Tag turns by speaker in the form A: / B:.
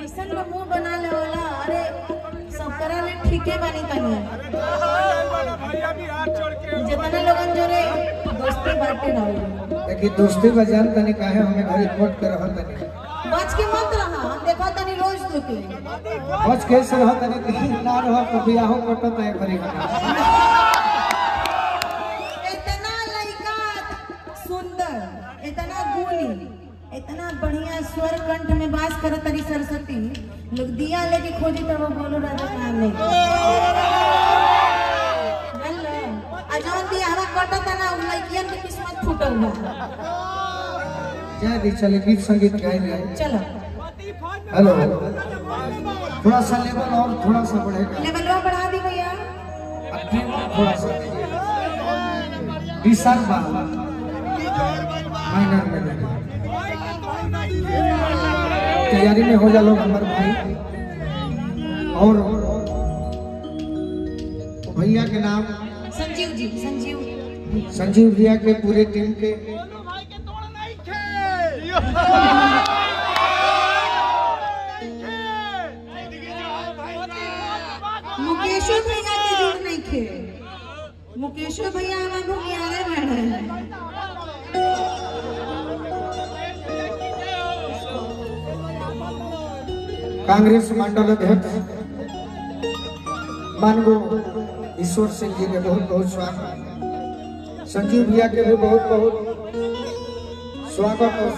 A: ऐसन में मुंह बना ले वाला अरे सब करा ले ठीके बानी तनी जितने लोगन जोरे दोस्ती बाटे ना
B: देखी दोस्ती बजान तनी काहे हमें घर रिपोर्ट कर रहल तनी
A: बच के मत रहा हम देखा तनी रोज दुखी
B: बच के से रह तनी ना रह तो बियाह कोटो तय करी हना
A: इतना लड़का सुंदर इतना गुणी इतना बढ़िया स्वर कंठ में बास करत तरी सरस्वती लोग दिया लेके खोजी तब वो बोलो राजा नाम नहीं हेलो अजौन दिया हवा कटत ना लड़कियन की किस्मत फूटल बा
B: जय दी चले गीत संगीत गाए रहे
A: चलो
B: हेलो थोड़ा सा लेवल और थोड़ा सा बढ़ेगा
A: लेवल बढ़ा दी भैया
B: थोड़ा सा विशाल बा माइनर में तैयारी में हो जा लोग हमारे भाई और भैया के नाम
A: संजीव जी
B: संजीव भैया के पूरे टीम के
A: मुकेशो भैया के जोड़ नहीं थे मुकेशो भैया हमारे भूमियारे बैठे हैं
B: कांग्रेस मंडल अध्यक्ष मानगो ईश्वर सिंह जी के बहुत बहुत स्वागत संजीव भैया के भी बहुत बहुत स्वागत और